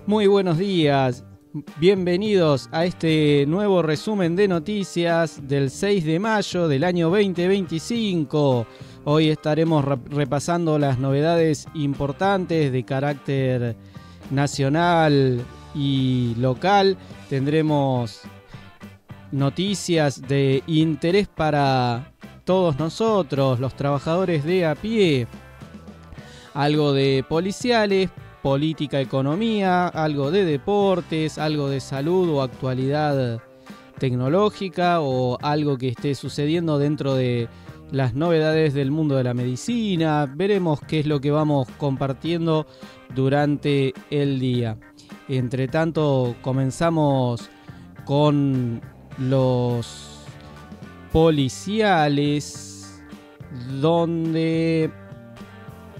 Muy buenos días, bienvenidos a este nuevo resumen de noticias del 6 de mayo del año 2025. Hoy estaremos repasando las novedades importantes de carácter nacional y local. Tendremos noticias de interés para todos nosotros, los trabajadores de a pie, algo de policiales, política, economía, algo de deportes, algo de salud o actualidad tecnológica o algo que esté sucediendo dentro de las novedades del mundo de la medicina. Veremos qué es lo que vamos compartiendo durante el día. Entre tanto, comenzamos con los policiales, donde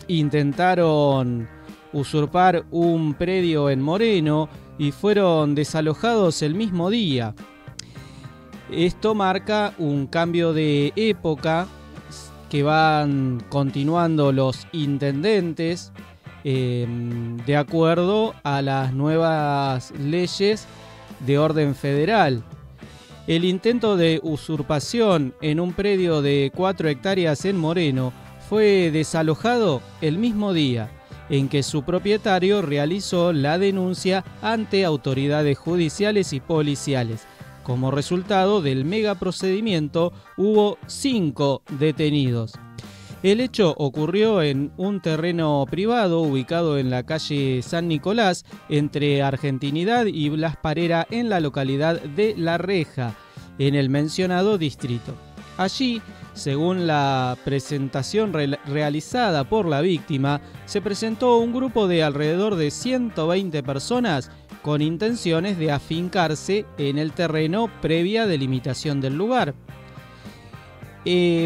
intentaron usurpar un predio en Moreno y fueron desalojados el mismo día. Esto marca un cambio de época que van continuando los intendentes de acuerdo a las nuevas leyes de orden federal. El intento de usurpación en un predio de 4 hectáreas en Moreno fue desalojado el mismo día en que su propietario realizó la denuncia ante autoridades judiciales y policiales. Como resultado del megaprocedimiento, hubo 5 detenidos. El hecho ocurrió en un terreno privado ubicado en la calle San Nicolás, entre Argentinidad y Blas Parera, en la localidad de La Reja, en el mencionado distrito. Allí, según la presentación realizada por la víctima, se presentó un grupo de alrededor de 120 personas con intenciones de afincarse en el terreno previa delimitación del lugar.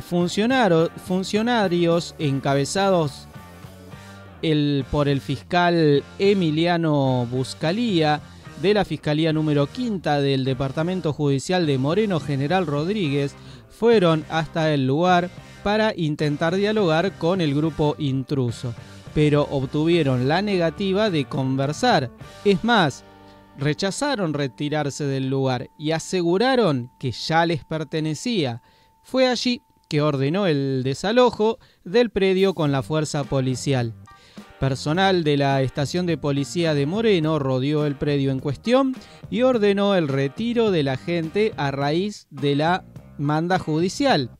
Funcionarios encabezados por el fiscal Emiliano Buscalía, de la Fiscalía número 5 del Departamento Judicial de Moreno, General Rodríguez, fueron hasta el lugar para intentar dialogar con el grupo intruso, pero obtuvieron la negativa de conversar. Es más, rechazaron retirarse del lugar y aseguraron que ya les pertenecía. Fue allí que ordenó el desalojo del predio con la fuerza policial. Personal de la estación de policía de Moreno rodeó el predio en cuestión y ordenó el retiro de la gente a raíz de la manda judicial.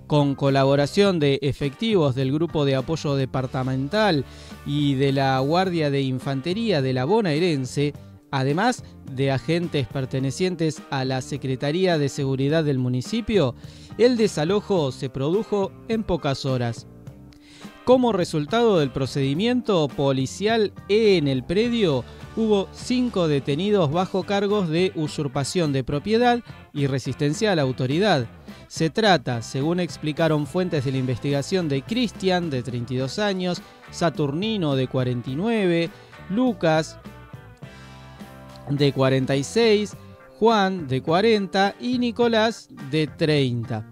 Con colaboración de efectivos del Grupo de Apoyo Departamental y de la Guardia de Infantería de la Bonaerense, además de agentes pertenecientes a la Secretaría de Seguridad del municipio, el desalojo se produjo en pocas horas. Como resultado del procedimiento policial en el predio, hubo 5 detenidos bajo cargos de usurpación de propiedad y resistencia a la autoridad. Se trata, según explicaron fuentes de la investigación, de Cristian, de 32 años, Saturnino, de 49, Lucas, de 46, Juan, de 40 y Nicolás, de 30.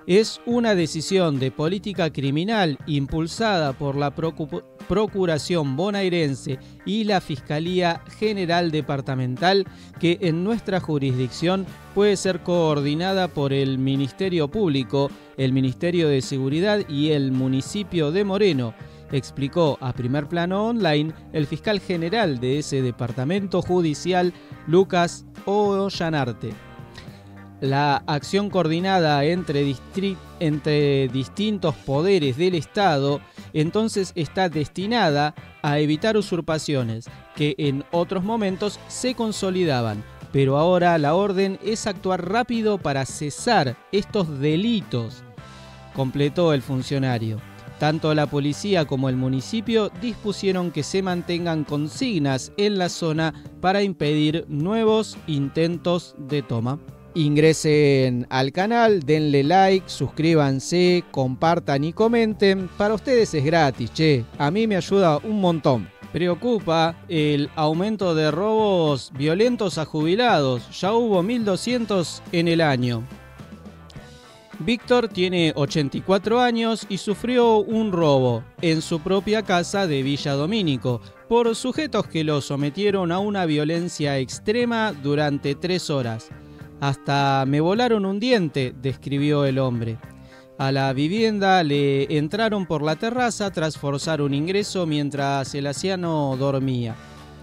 Es una decisión de política criminal impulsada por la Procuración Bonaerense y la Fiscalía General Departamental, que en nuestra jurisdicción puede ser coordinada por el Ministerio Público, el Ministerio de Seguridad y el municipio de Moreno, explicó a Primer Plano Online el fiscal general de ese departamento judicial, Lucas Ollanarte. La acción coordinada entre distintos poderes del Estado entonces está destinada a evitar usurpaciones que en otros momentos se consolidaban, pero ahora la orden es actuar rápido para cesar estos delitos, completó el funcionario. Tanto la policía como el municipio dispusieron que se mantengan consignas en la zona para impedir nuevos intentos de toma. Ingresen al canal, denle like, suscríbanse, compartan y comenten. Para ustedes es gratis, a mí me ayuda un montón. Preocupa el aumento de robos violentos a jubilados. Ya hubo 1.200 en el año. Víctor tiene 84 años y sufrió un robo en su propia casa de Villa Domínico por sujetos que lo sometieron a una violencia extrema durante 3 horas. Hasta me volaron un diente, describió el hombre. A la vivienda le entraron por la terraza tras forzar un ingreso mientras el anciano dormía.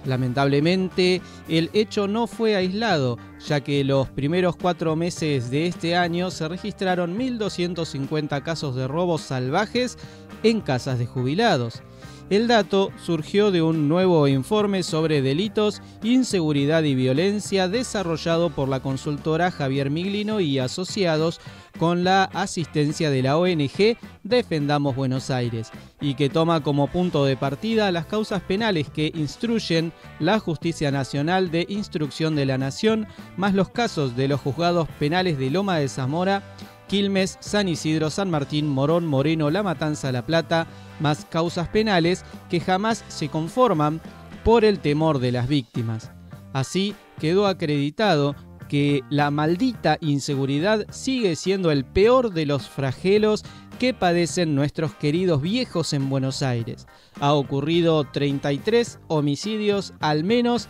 Lamentablemente, el hecho no fue aislado, ya que los primeros 4 meses de este año se registraron 1.250 casos de robos salvajes en casas de jubilados. El dato surgió de un nuevo informe sobre delitos, inseguridad y violencia desarrollado por la consultora Javier Miglino y asociados con la asistencia de la ONG Defendamos Buenos Aires, y que toma como punto de partida las causas penales que instruyen la Justicia Nacional de Instrucción de la Nación, más los casos de los juzgados penales de Loma de Zamora, Quilmes, San Isidro, San Martín, Morón, Moreno, La Matanza, La Plata, más causas penales que jamás se conforman por el temor de las víctimas. Así quedó acreditado que la maldita inseguridad sigue siendo el peor de los flagelos que padecen nuestros queridos viejos en Buenos Aires. Ha ocurrido 33 homicidios, al menos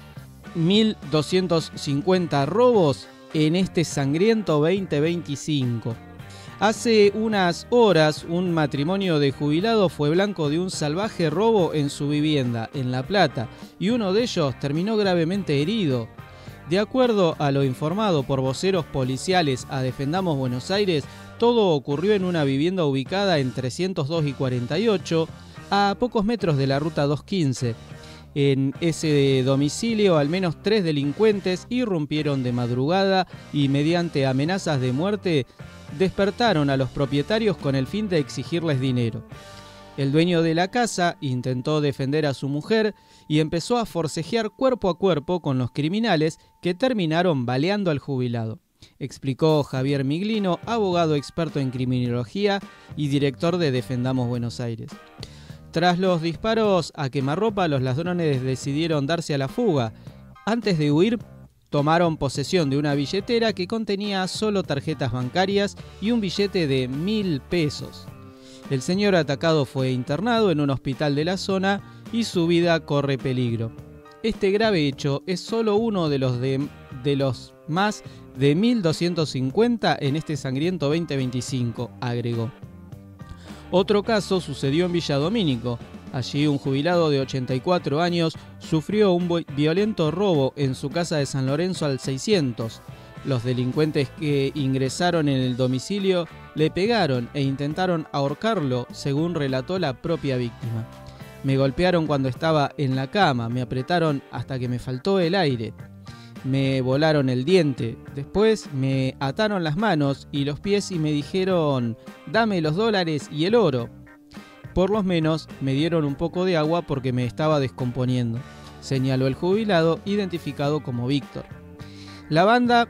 1.250 robos en este sangriento 2025. Hace unas horas, un matrimonio de jubilados fue blanco de un salvaje robo en su vivienda, en La Plata, y uno de ellos terminó gravemente herido. De acuerdo a lo informado por voceros policiales a Defendamos Buenos Aires, todo ocurrió en una vivienda ubicada en 302 y 48, a pocos metros de la ruta 215. En ese domicilio, al menos 3 delincuentes irrumpieron de madrugada y, mediante amenazas de muerte, despertaron a los propietarios con el fin de exigirles dinero. El dueño de la casa intentó defender a su mujer y empezó a forcejear cuerpo a cuerpo con los criminales, que terminaron baleando al jubilado, explicó Javier Miglino, abogado experto en criminología y director de Defendamos Buenos Aires. Tras los disparos a quemarropa, los ladrones decidieron darse a la fuga. Antes de huir, tomaron posesión de una billetera que contenía solo tarjetas bancarias y un billete de 1.000 pesos. El señor atacado fue internado en un hospital de la zona y su vida corre peligro. Este grave hecho es solo uno de los más de 1.250 en este sangriento 2025, agregó. Otro caso sucedió en Villa Domínico. Allí un jubilado de 84 años sufrió un violento robo en su casa de San Lorenzo al 600. Los delincuentes que ingresaron en el domicilio le pegaron e intentaron ahorcarlo, según relató la propia víctima. Me golpearon cuando estaba en la cama, me apretaron hasta que me faltó el aire. Me volaron el diente, después me ataron las manos y los pies y me dijeron, dame los dólares y el oro. Por lo menos me dieron un poco de agua porque me estaba descomponiendo, señaló el jubilado, identificado como Víctor. La banda,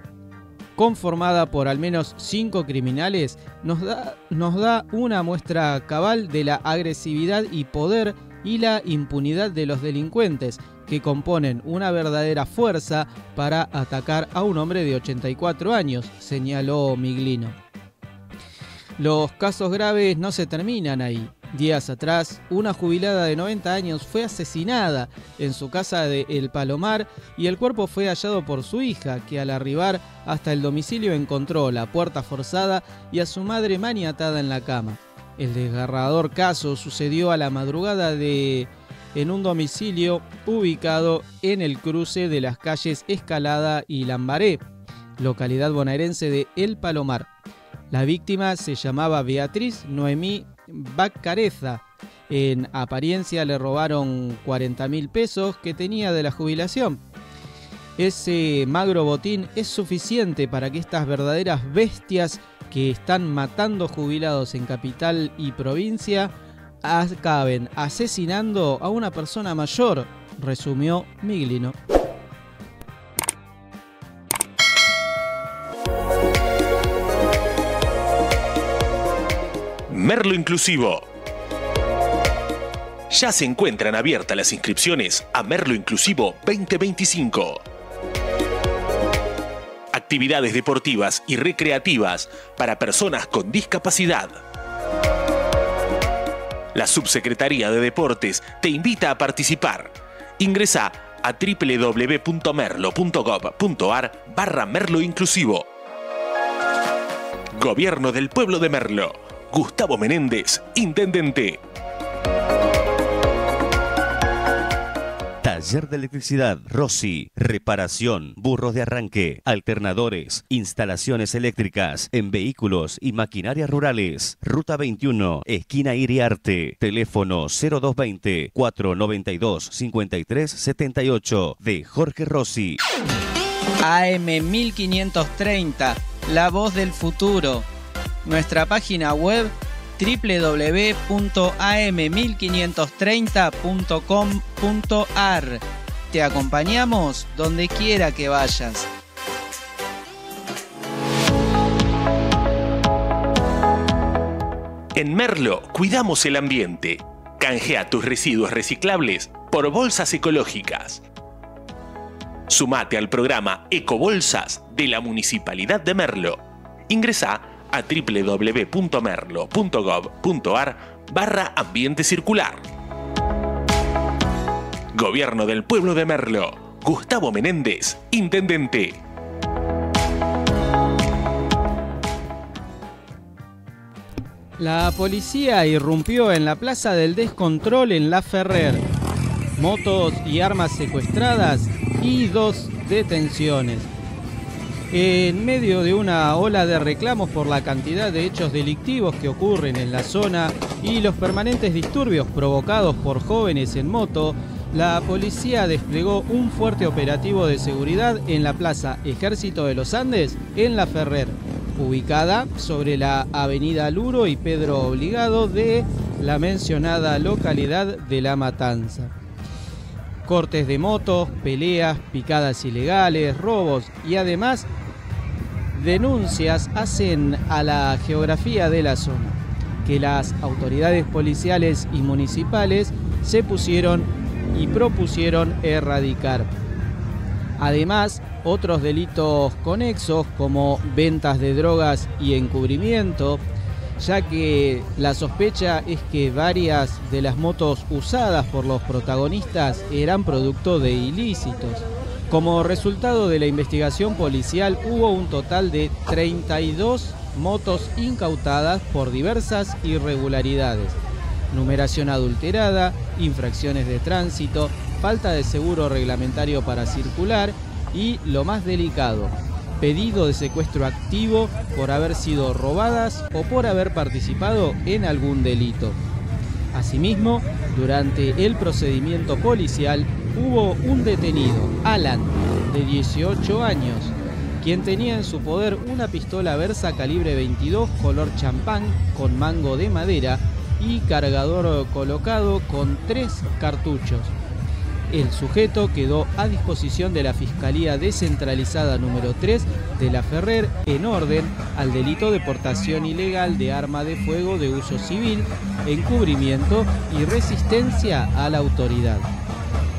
conformada por al menos 5 criminales, nos da una muestra cabal de la agresividad y poder y la impunidad de los delincuentes, que componen una verdadera fuerza para atacar a un hombre de 84 años, señaló Miglino. Los casos graves no se terminan ahí. Días atrás, una jubilada de 90 años fue asesinada en su casa de El Palomar y el cuerpo fue hallado por su hija, que al arribar hasta el domicilio encontró la puerta forzada y a su madre maniatada en la cama. El desgarrador caso sucedió a la madrugada en un domicilio ubicado en el cruce de las calles Escalada y Lambaré, localidad bonaerense de El Palomar. La víctima se llamaba Beatriz Noemí Baccareza. En apariencia le robaron 40.000 pesos que tenía de la jubilación. Ese magro botín es suficiente para que estas verdaderas bestias que están matando jubilados en capital y provincia acaben asesinando a una persona mayor, resumió Miglino. Merlo Inclusivo. Ya se encuentran abiertas las inscripciones a Merlo Inclusivo 2025. actividades deportivas y recreativas para personas con discapacidad. La Subsecretaría de Deportes te invita a participar. Ingresá a www.merlo.gov.ar/Merlo Inclusivo. Gobierno del Pueblo de Merlo. Gustavo Menéndez, Intendente. Taller de Electricidad Rossi. Reparación, burros de arranque, alternadores, instalaciones eléctricas en vehículos y maquinarias rurales. Ruta 21, esquina Iriarte. Teléfono 0220-492-5378 de Jorge Rossi. AM 1530, la voz del futuro. Nuestra página web www.am1530.com.ar. Te acompañamos donde quiera que vayas. En Merlo cuidamos el ambiente. Canjea tus residuos reciclables por bolsas ecológicas. Sumate al programa Ecobolsas de la Municipalidad de Merlo. Ingresá a www.merlo.gov.ar/ambiente circular. Gobierno del Pueblo de Merlo. Gustavo Menéndez, Intendente. La policía irrumpió en la Plaza del Descontrol en La Ferrer. Motos y armas secuestradas y 2 detenciones. En medio de una ola de reclamos por la cantidad de hechos delictivos que ocurren en la zona y los permanentes disturbios provocados por jóvenes en moto, la policía desplegó un fuerte operativo de seguridad en la Plaza Ejército de los Andes en La Ferrer, ubicada sobre la avenida Luro y Pedro Obligado de la mencionada localidad de La Matanza. Cortes de motos, peleas, picadas ilegales, robos y además denuncias hacen a la geografía de la zona, que las autoridades policiales y municipales se pusieron y propusieron erradicar. Además, otros delitos conexos como ventas de drogas y encubrimiento, ya que la sospecha es que varias de las motos usadas por los protagonistas eran producto de ilícitos. Como resultado de la investigación policial, hubo un total de 32 motos incautadas por diversas irregularidades: numeración adulterada, infracciones de tránsito, falta de seguro reglamentario para circular y, lo más delicado, pedido de secuestro activo por haber sido robadas o por haber participado en algún delito. Asimismo, durante el procedimiento policial hubo un detenido, Alan, de 18 años, quien tenía en su poder una pistola Versa calibre 22 color champán con mango de madera y cargador colocado con 3 cartuchos. El sujeto quedó a disposición de la Fiscalía Descentralizada número 3 de La Ferrer en orden al delito de portación ilegal de arma de fuego de uso civil, encubrimiento y resistencia a la autoridad.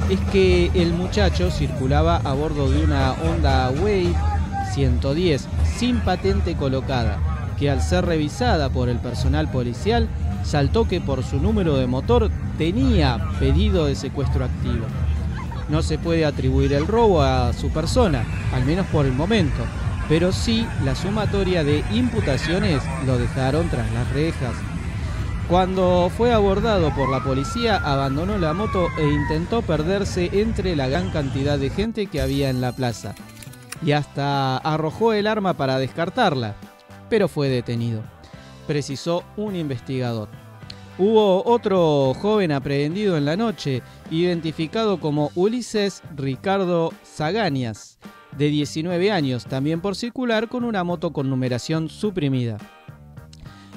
Es que el muchacho circulaba a bordo de una Honda Wave 110 sin patente colocada, que al ser revisada por el personal policial saltó que por su número de motor tenía pedido de secuestro activo. No se puede atribuir el robo a su persona, al menos por el momento, pero sí la sumatoria de imputaciones lo dejaron tras las rejas. Cuando fue abordado por la policía, abandonó la moto e intentó perderse entre la gran cantidad de gente que había en la plaza, y hasta arrojó el arma para descartarla, pero fue detenido, precisó un investigador. Hubo otro joven aprehendido en la noche, identificado como Ulises Ricardo Zagañas, de 19 años, también por circular con una moto con numeración suprimida.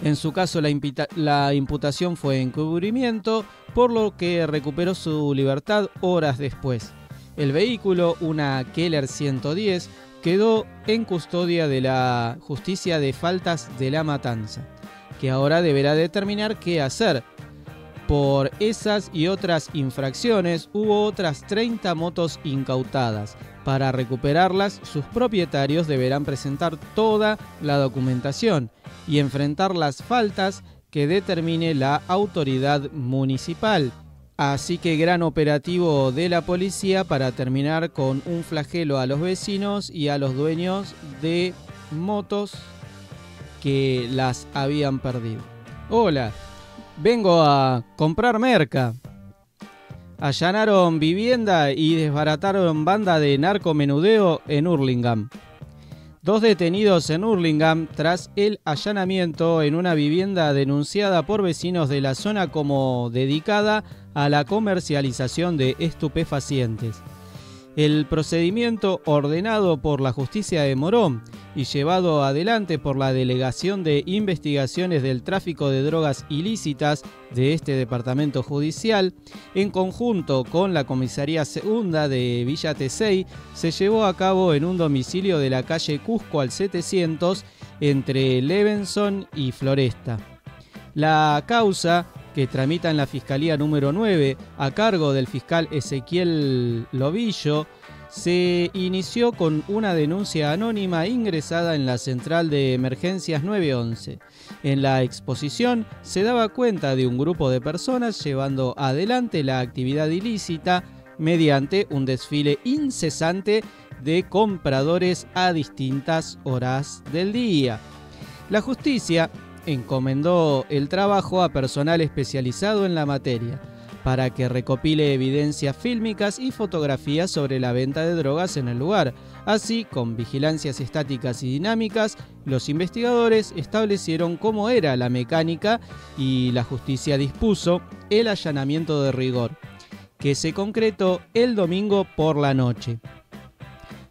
En su caso, la imputación fue encubrimiento, por lo que recuperó su libertad horas después. El vehículo, una Keller 110, quedó en custodia de la Justicia de Faltas de La Matanza, que ahora deberá determinar qué hacer. Por esas y otras infracciones hubo otras 30 motos incautadas. Para recuperarlas, sus propietarios deberán presentar toda la documentación y enfrentar las faltas que determine la autoridad municipal. Así que gran operativo de la policía para terminar con un flagelo a los vecinos y a los dueños de motos que las habían perdido. Hola, vengo a comprar merca. Allanaron vivienda y desbarataron banda de narcomenudeo en Hurlingham. 2 detenidos en Hurlingham tras el allanamiento en una vivienda denunciada por vecinos de la zona como dedicada a la comercialización de estupefacientes. El procedimiento, ordenado por la justicia de Morón y llevado adelante por la Delegación de Investigaciones del Tráfico de Drogas Ilícitas de este departamento judicial, en conjunto con la Comisaría Segunda de Villa Tesey, se llevó a cabo en un domicilio de la calle Cusco al 700 entre Levenson y Floresta. La causa, que tramita en la Fiscalía número 9 a cargo del fiscal Ezequiel Lobillo, se inició con una denuncia anónima ingresada en la Central de Emergencias 911. En la exposición se daba cuenta de un grupo de personas llevando adelante la actividad ilícita mediante un desfile incesante de compradores a distintas horas del día. La justicia encomendó el trabajo a personal especializado en la materia para que recopile evidencias fílmicas y fotografías sobre la venta de drogas en el lugar. Así, con vigilancias estáticas y dinámicas, los investigadores establecieron cómo era la mecánica y la justicia dispuso el allanamiento de rigor, que se concretó el domingo por la noche.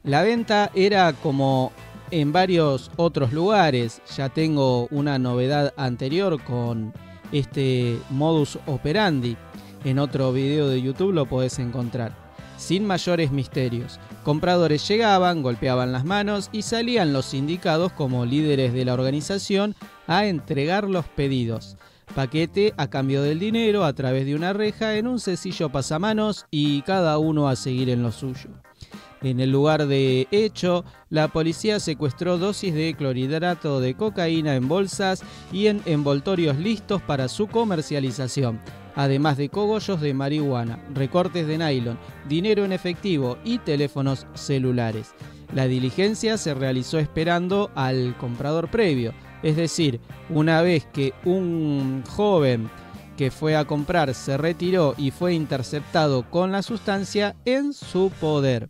La venta era como en varios otros lugares. Ya tengo una novedad anterior con este modus operandi. En otro video de YouTube lo podés encontrar. Sin mayores misterios. Compradores llegaban, golpeaban las manos y salían los indicados como líderes de la organización a entregar los pedidos. Paquete a cambio del dinero a través de una reja en un sencillo pasamanos y cada uno a seguir en lo suyo. En el lugar de hecho, la policía secuestró dosis de clorhidrato de cocaína en bolsas y en envoltorios listos para su comercialización, además de cogollos de marihuana, recortes de nylon, dinero en efectivo y teléfonos celulares. La diligencia se realizó esperando al comprador previo, es decir, una vez que un joven que fue a comprar se retiró y fue interceptado con la sustancia en su poder.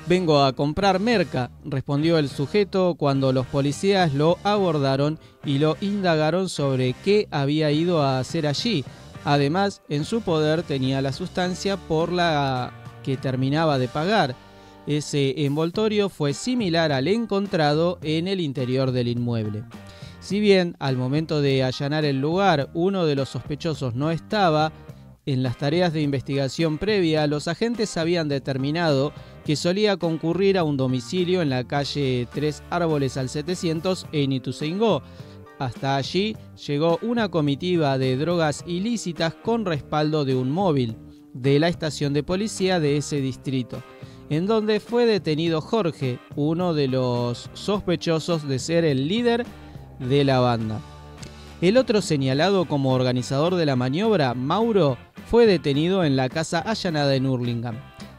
«Vengo a comprar merca», respondió el sujeto cuando los policías lo abordaron y lo indagaron sobre qué había ido a hacer allí. Además, en su poder tenía la sustancia por la que terminaba de pagar. Ese envoltorio fue similar al encontrado en el interior del inmueble. Si bien, al momento de allanar el lugar, uno de los sospechosos no estaba, en las tareas de investigación previa, los agentes habían determinado que solía concurrir a un domicilio en la calle 3 Árboles al 700 en Ituzaingó. Hasta allí llegó una comitiva de drogas ilícitas con respaldo de un móvil de la estación de policía de ese distrito, en donde fue detenido Jorge, uno de los sospechosos de ser el líder de la banda. El otro señalado como organizador de la maniobra, Mauro, fue detenido en la casa allanada en Hurlingham.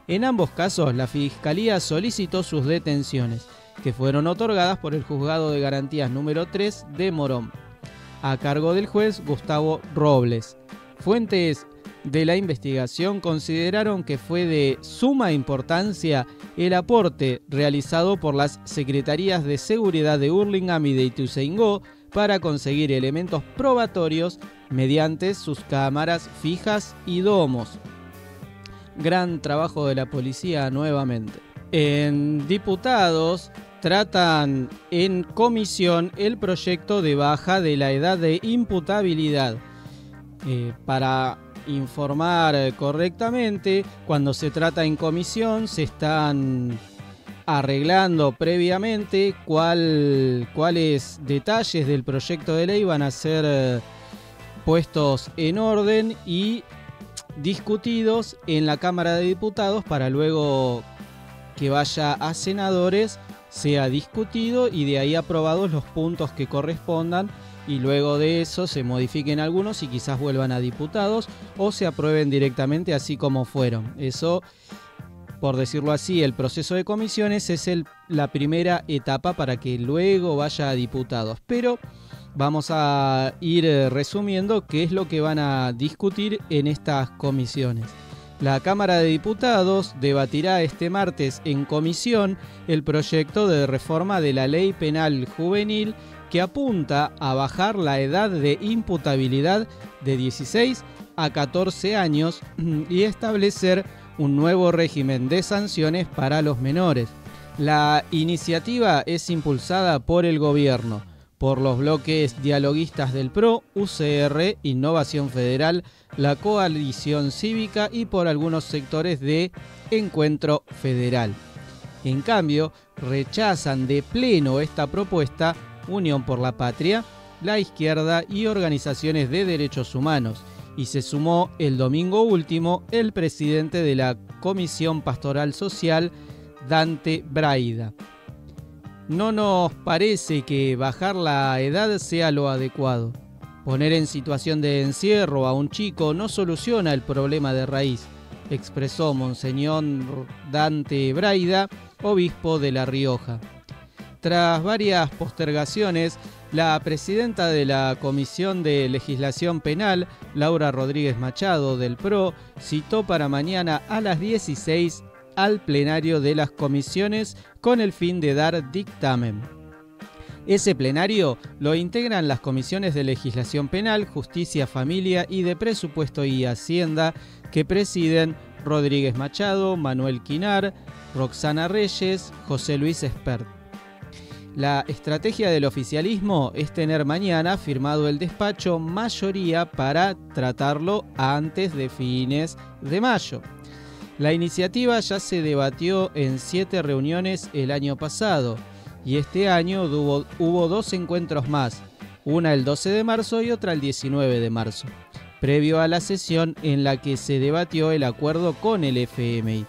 En ambos casos, la Fiscalía solicitó sus detenciones, que fueron otorgadas por el Juzgado de Garantías número 3 de Morón, a cargo del juez Gustavo Robles. Fuentes de la investigación consideraron que fue de suma importancia el aporte realizado por las Secretarías de Seguridad de Hurlingham y de Ituzaingó para conseguir elementos probatorios mediante sus cámaras fijas y domos. Gran trabajo de la policía nuevamente. En Diputados tratan en comisión el proyecto de baja de la edad de imputabilidad. Para informar correctamente, cuando se trata en comisión se están arreglando previamente cuáles detalles del proyecto de ley van a ser puestos en orden y discutidos en la Cámara de Diputados para luego que vaya a senadores, sea discutido y de ahí aprobados los puntos que correspondan, y luego de eso se modifiquen algunos y quizás vuelvan a diputados o se aprueben directamente así como fueron. Eso, por decirlo así, el proceso de comisiones es la primera etapa para que luego vaya a diputados. Pero vamos a ir resumiendo qué es lo que van a discutir en estas comisiones. La Cámara de Diputados debatirá este martes en comisión el proyecto de reforma de la Ley Penal Juvenil que apunta a bajar la edad de imputabilidad de 16 a 14 años y establecer un nuevo régimen de sanciones para los menores. La iniciativa es impulsada por el gobierno, por los bloques dialoguistas del PRO, UCR, Innovación Federal, la Coalición Cívica y por algunos sectores de Encuentro Federal. En cambio, rechazan de pleno esta propuesta Unión por la Patria, la izquierda y organizaciones de derechos humanos. Y se sumó el domingo último el presidente de la Comisión Pastoral Social, Dante Braida. No nos parece que bajar la edad sea lo adecuado. Poner en situación de encierro a un chico no soluciona el problema de raíz, expresó Monseñor Dante Braida, obispo de La Rioja. Tras varias postergaciones, la presidenta de la Comisión de Legislación Penal, Laura Rodríguez Machado, del PRO, citó para mañana a las 16 al plenario de las comisiones con el fin de dar dictamen. Ese plenario lo integran las comisiones de Legislación Penal, Justicia, Familia y de Presupuesto y Hacienda, que presiden Rodríguez Machado, Manuel Quinar, Roxana Reyes, José Luis Espert. La estrategia del oficialismo es tener mañana firmado el despacho mayoría para tratarlo antes de fines de mayo. La iniciativa ya se debatió en 7 reuniones el año pasado y este año hubo 2 encuentros más, una el 12 de marzo y otra el 19 de marzo, previo a la sesión en la que se debatió el acuerdo con el FMI.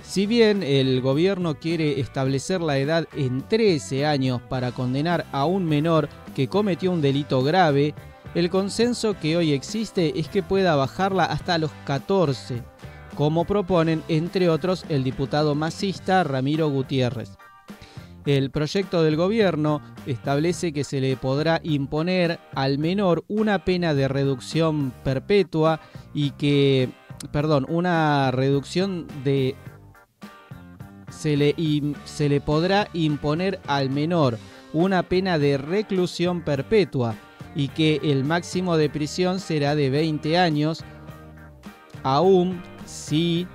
Si bien el gobierno quiere establecer la edad en 13 años para condenar a un menor que cometió un delito grave, el consenso que hoy existe es que pueda bajarla hasta los 14, como proponen, entre otros, el diputado masista Ramiro Gutiérrez. El proyecto del gobierno establece que se le podrá imponer al menor una pena de reducción perpetua y que, una reducción de... Se le podrá imponer al menor una pena de reclusión perpetua y que el máximo de prisión será de 20 años, aun si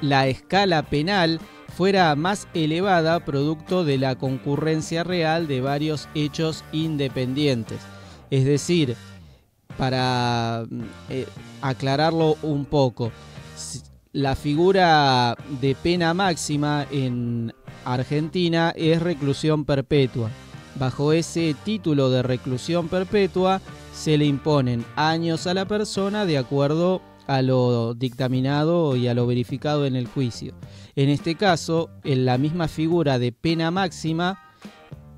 la escala penal fuera más elevada producto de la concurrencia real de varios hechos independientes. Es decir, para aclararlo un poco, la figura de pena máxima en Argentina es reclusión perpetua. Bajo ese título de reclusión perpetua se le imponen años a la persona de acuerdo a lo dictaminado y a lo verificado en el juicio. En este caso, en la misma figura de pena máxima,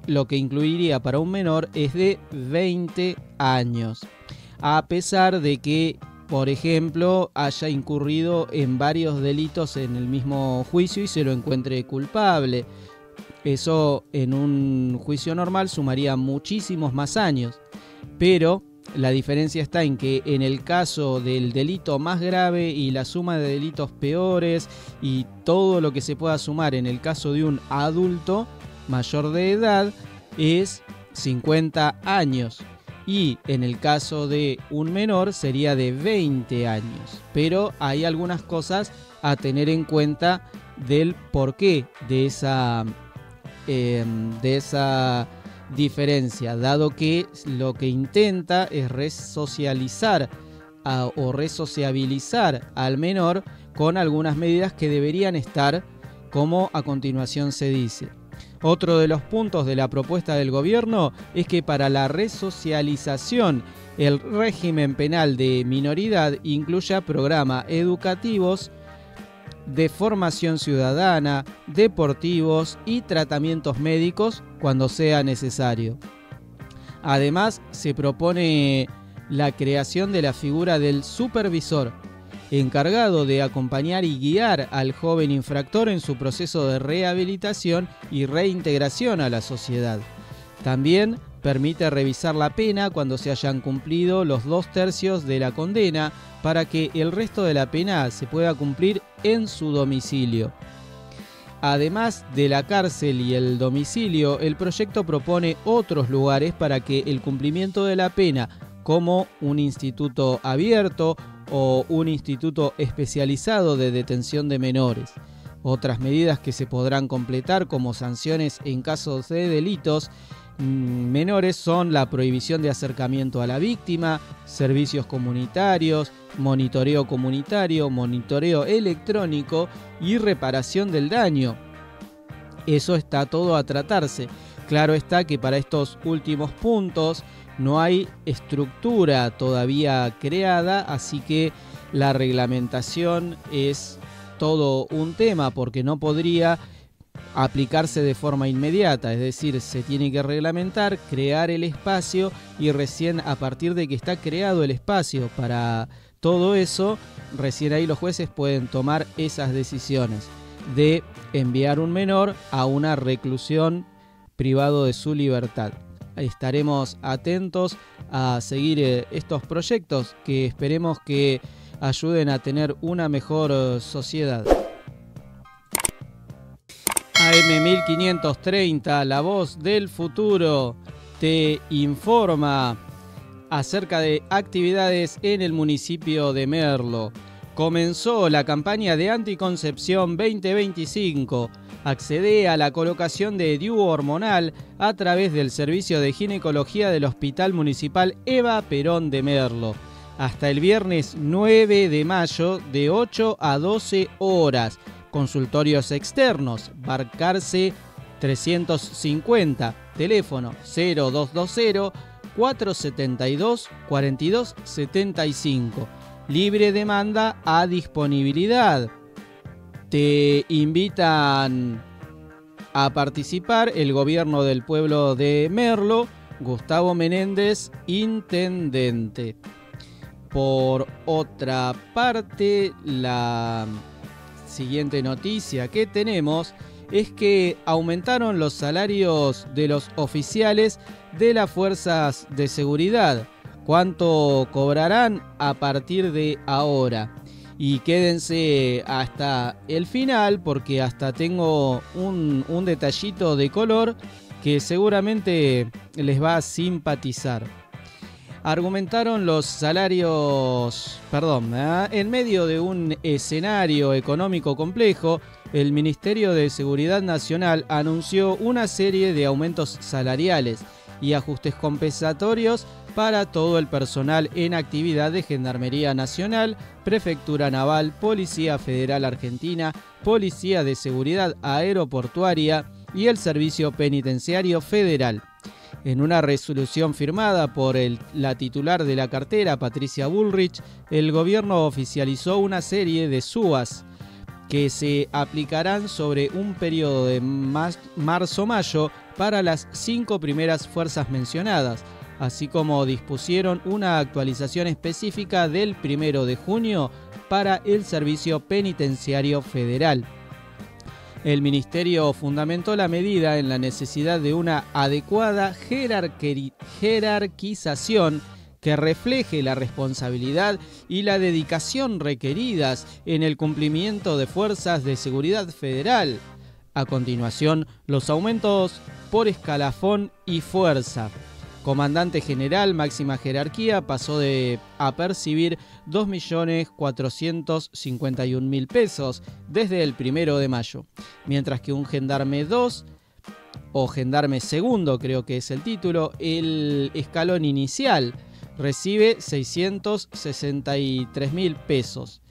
lo que incluiría para un menor es de 20 años. A pesar de que, por ejemplo, haya incurrido en varios delitos en el mismo juicio y se lo encuentre culpable. Eso en un juicio normal sumaría muchísimos más años. Pero la diferencia está en que en el caso del delito más grave y la suma de delitos peores y todo lo que se pueda sumar en el caso de un adulto mayor de edad es 50 años. Y en el caso de un menor sería de 20 años. Pero hay algunas cosas a tener en cuenta del porqué de esa diferencia, dado que lo que intenta es resocializar o resociabilizar al menor con algunas medidas que deberían estar como a continuación se dice. Otro de los puntos de la propuesta del gobierno es que para la resocialización el régimen penal de minoridad incluya programas educativos, de formación ciudadana, deportivos y tratamientos médicos cuando sea necesario. Además, se propone la creación de la figura del supervisor, encargado de acompañar y guiar al joven infractor en su proceso de rehabilitación y reintegración a la sociedad. También permite revisar la pena cuando se hayan cumplido los 2/3 de la condena para que el resto de la pena se pueda cumplir en su domicilio. Además de la cárcel y el domicilio, el proyecto propone otros lugares para que el cumplimiento de la pena, como un instituto abierto o un instituto especializado de detención de menores. Otras medidas que se podrán completar como sanciones en casos de delitos menores son la prohibición de acercamiento a la víctima, servicios comunitarios, monitoreo comunitario, monitoreo electrónico y reparación del daño. Eso está todo a tratarse. Claro está que para estos últimos puntos no hay estructura todavía creada, así que la reglamentación es todo un tema porque no podría aplicarse de forma inmediata, es decir, se tiene que reglamentar, crear el espacio y recién a partir de que está creado el espacio para todo eso, recién ahí los jueces pueden tomar esas decisiones de enviar un menor a una reclusión privado de su libertad. Estaremos atentos a seguir estos proyectos que esperemos que ayuden a tener una mejor sociedad. AM 1530, la voz del futuro, te informa acerca de actividades en el municipio de Merlo. Comenzó la campaña de anticoncepción 2025. Accede a la colocación de DIU hormonal a través del servicio de ginecología del Hospital Municipal Eva Perón de Merlo. Hasta el viernes 9 de mayo de 8 a 12 horas. Consultorios externos, Barcarce 350, teléfono 0220-472-4275. Libre demanda a disponibilidad. Te invitan a participar el gobierno del pueblo de Merlo, Gustavo Menéndez, intendente. Por otra parte, la siguiente noticia que tenemos es que aumentaron los salarios de los oficiales de las fuerzas de seguridad. ¿Cuánto cobrarán a partir de ahora? Y quédense hasta el final porque hasta tengo un detallito de color que seguramente les va a simpatizar. Argumentaron los salarios, en medio de un escenario económico complejo, el Ministerio de Seguridad Nacional anunció una serie de aumentos salariales y ajustes compensatorios para todo el personal en actividad de Gendarmería Nacional, Prefectura Naval, Policía Federal Argentina, Policía de Seguridad Aeroportuaria y el Servicio Penitenciario Federal. En una resolución firmada por la titular de la cartera, Patricia Bullrich, el gobierno oficializó una serie de subas que se aplicarán sobre un periodo de marzo-mayo para las 5 primeras fuerzas mencionadas, así como dispusieron una actualización específica del 1 de junio para el Servicio Penitenciario Federal. El Ministerio fundamentó la medida en la necesidad de una adecuada jerarquización que refleje la responsabilidad y la dedicación requeridas en el cumplimiento de fuerzas de seguridad federal. A continuación, los aumentos por escalafón y fuerza. Comandante general, máxima jerarquía, pasó a percibir 2.451.000 pesos desde el 1 de mayo, mientras que un gendarme 2 o gendarme segundo, creo que es el título, el escalón inicial recibe 663.000 pesos.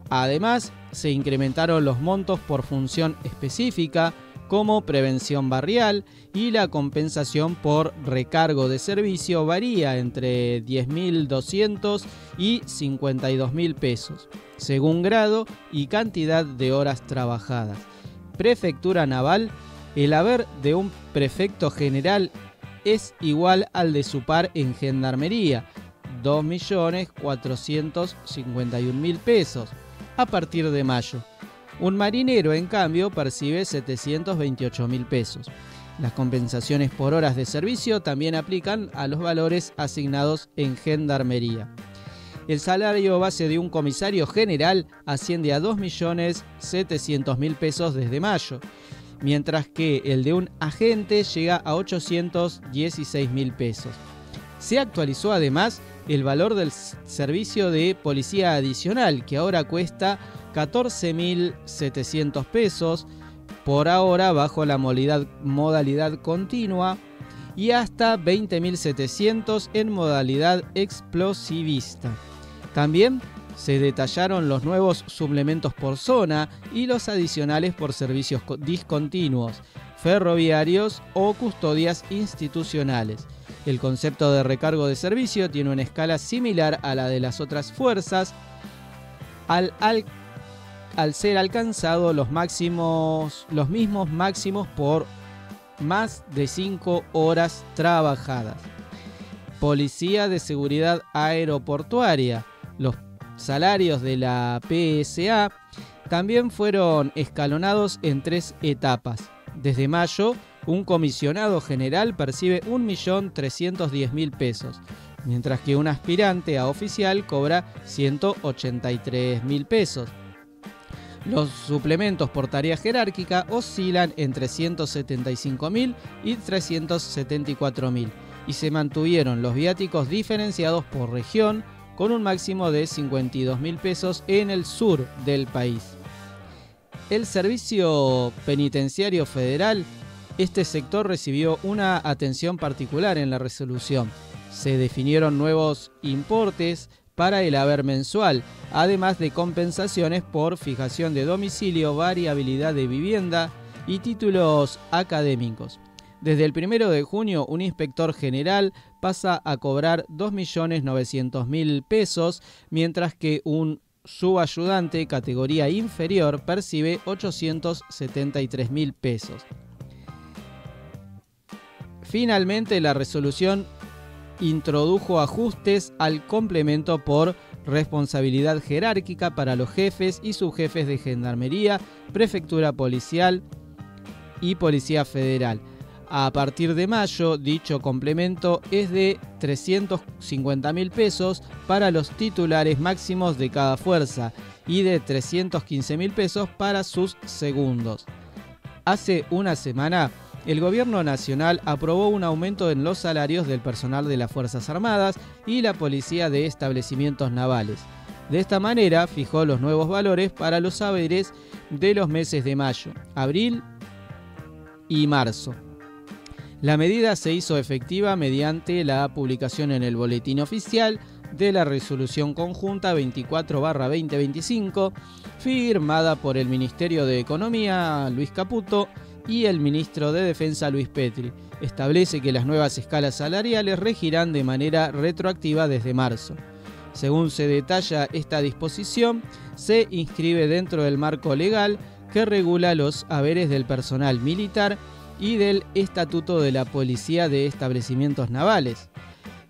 Además, se incrementaron los montos por función específica, como prevención barrial, y la compensación por recargo de servicio varía entre 10.200 y 52.000 pesos, según grado y cantidad de horas trabajadas. Prefectura naval: el haber de un prefecto general es igual al de su par en gendarmería, 2.451.000 pesos, a partir de mayo. Un marinero, en cambio, percibe 728.000 pesos. Las compensaciones por horas de servicio también aplican a los valores asignados en gendarmería. El salario base de un comisario general asciende a 2.700.000 pesos desde mayo, mientras que el de un agente llega a 816.000 pesos. Se actualizó además el valor del servicio de policía adicional, que ahora cuesta 14.700 pesos por ahora bajo la modalidad continua, y hasta 20.700 en modalidad explosivista. También se detallaron los nuevos suplementos por zona y los adicionales por servicios discontinuos, ferroviarios o custodias institucionales. El concepto de recargo de servicio tiene una escala similar a la de las otras fuerzas, al ser alcanzado los mismos máximos por más de 5 horas trabajadas. Policía de Seguridad Aeroportuaria: los salarios de la PSA también fueron escalonados en 3 etapas. Desde mayo, un comisionado general percibe 1.310.000 pesos, mientras que un aspirante a oficial cobra 183.000 pesos. Los suplementos por tarea jerárquica oscilan entre 175.000 y 374.000, y se mantuvieron los viáticos diferenciados por región, con un máximo de 52.000 pesos en el sur del país. El Servicio Penitenciario Federal: este sector recibió una atención particular en la resolución. Se definieron nuevos importes para el haber mensual, además de compensaciones por fijación de domicilio, variabilidad de vivienda y títulos académicos. Desde el 1 de junio, un inspector general pasa a cobrar 2.900.000 pesos, mientras que un subayudante categoría inferior percibe 873.000 pesos. Finalmente, la resolución introdujo ajustes al complemento por responsabilidad jerárquica para los jefes y subjefes de gendarmería, prefectura policial y policía federal. A partir de mayo, dicho complemento es de 350.000 pesos para los titulares máximos de cada fuerza y de 315.000 pesos para sus segundos. Hace una semana, el Gobierno Nacional aprobó un aumento en los salarios del personal de las Fuerzas Armadas y la Policía de Establecimientos Navales. De esta manera, fijó los nuevos valores para los saberes de los meses de mayo, abril y marzo. La medida se hizo efectiva mediante la publicación en el Boletín Oficial de la Resolución Conjunta 24/2025, firmada por el Ministerio de Economía, Luis Caputo, y el Ministro de Defensa, Luis Petri. Establece que las nuevas escalas salariales regirán de manera retroactiva desde marzo. Según se detalla esta disposición, se inscribe dentro del marco legal que regula los haberes del personal militar y del Estatuto de la Policía de Establecimientos Navales.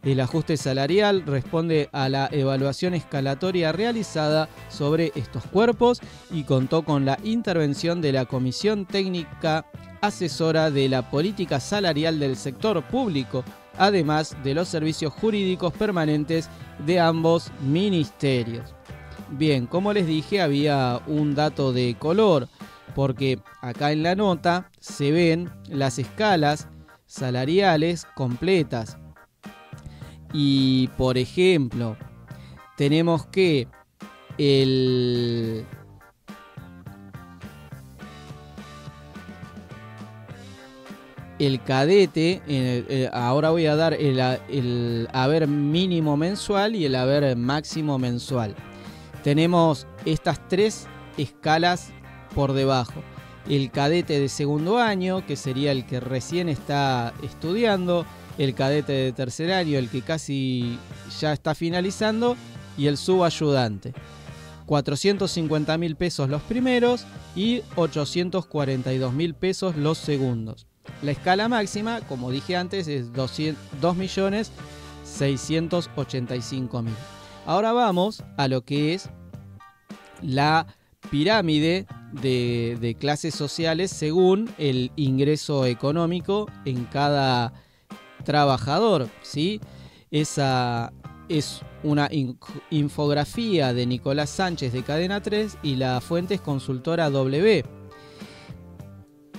El ajuste salarial responde a la evaluación escalatoria realizada sobre estos cuerpos y contó con la intervención de la Comisión Técnica Asesora de la Política Salarial del Sector Público, además de los servicios jurídicos permanentes de ambos ministerios. Bien, como les dije, había un dato de color, porque acá en la nota se ven las escalas salariales completas. Y, por ejemplo, tenemos que el cadete, ahora voy a dar el haber mínimo mensual y el haber máximo mensual. Tenemos estas 3 escalas por debajo. el cadete de segundo año, que sería el que recién está estudiando, el cadete de tercer año, el que casi ya está finalizando, y el subayudante. 450.000 pesos los primeros y 842.000 pesos los segundos. La escala máxima, como dije antes, es 2.685.000. Ahora vamos a lo que es la pirámide de clases sociales según el ingreso económico en cada trabajador, ¿sí? Esa es una infografía de Nicolás Sánchez de Cadena 3 y la fuente es Consultora W.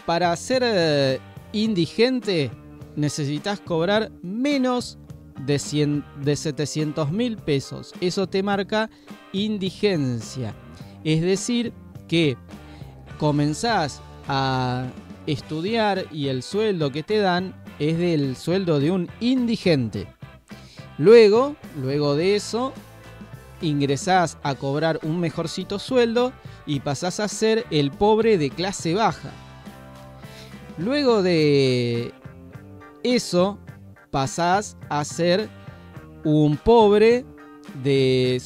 Para ser indigente necesitas cobrar menos de 700.000 pesos. Eso te marca indigencia. Es decir, que comenzás a estudiar y el sueldo que te dan es del sueldo de un indigente. Luego de eso, ingresás a cobrar un mejorcito sueldo y pasás a ser el pobre de clase baja. Luego de eso, pasás a ser un pobre de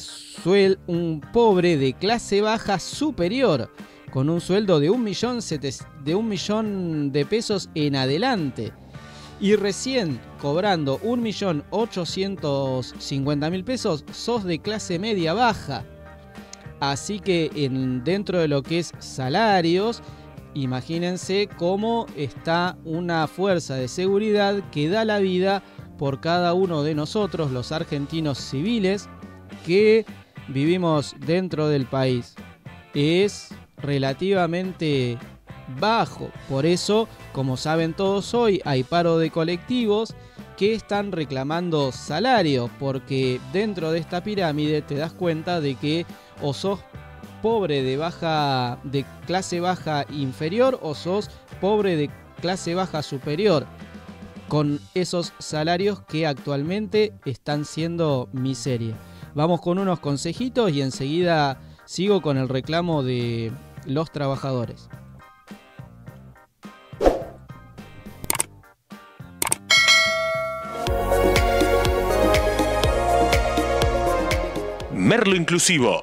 clase baja superior, con un sueldo de 1.000.000 de pesos en adelante. Y recién cobrando 1.850.000 pesos, sos de clase media baja. Así que dentro de lo que es salarios, imagínense cómo está una fuerza de seguridad que da la vida por cada uno de nosotros, los argentinos civiles, que vivimos dentro del país. Es relativamente bajo. Por eso, como saben todos hoy, hay paro de colectivos que están reclamando salario, porque dentro de esta pirámide te das cuenta de que o sos pobre de clase baja inferior o sos pobre de clase baja superior, con esos salarios que actualmente están siendo miseria. Vamos con unos consejitos y enseguida sigo con el reclamo de los trabajadores. Merlo Inclusivo.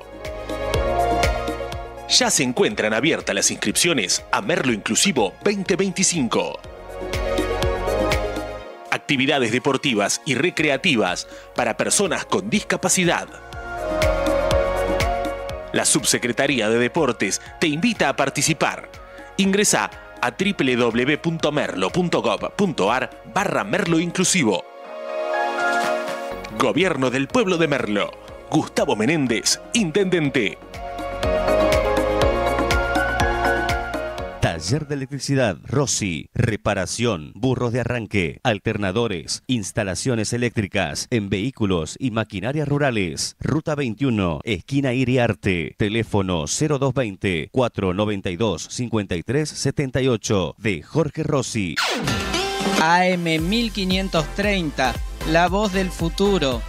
Ya se encuentran abiertas las inscripciones a Merlo Inclusivo 2025. Actividades deportivas y recreativas para personas con discapacidad. La Subsecretaría de Deportes te invita a participar. Ingresa a www.merlo.gov.ar/Merlo Inclusivo. Gobierno del Pueblo de Merlo. Gustavo Menéndez, Intendente. Taller de electricidad Rossi, reparación, burros de arranque, alternadores, instalaciones eléctricas en vehículos y maquinaria rurales. Ruta 21, esquina Iriarte. Teléfono 0220-492-5378 de Jorge Rossi. AM 1530, la voz del futuro.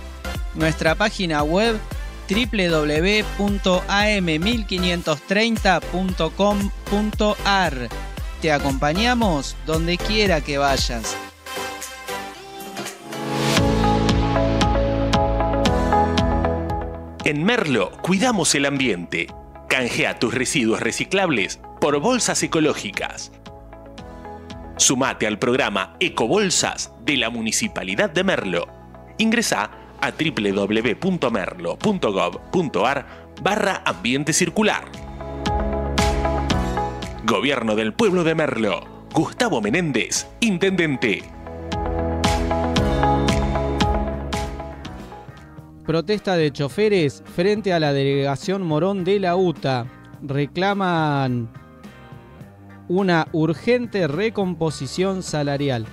Nuestra página web www.am1530.com.ar. Te acompañamos donde quiera que vayas. En Merlo cuidamos el ambiente. Canjea tus residuos reciclables por bolsas ecológicas. Sumate al programa Ecobolsas de la Municipalidad de Merlo. Ingresá a www.merlo.gov.ar/ambiente circular. Gobierno del Pueblo de Merlo. Gustavo Menéndez, Intendente. Protesta de choferes frente a la delegación Morón de la UTA. Reclaman una urgente recomposición salarial.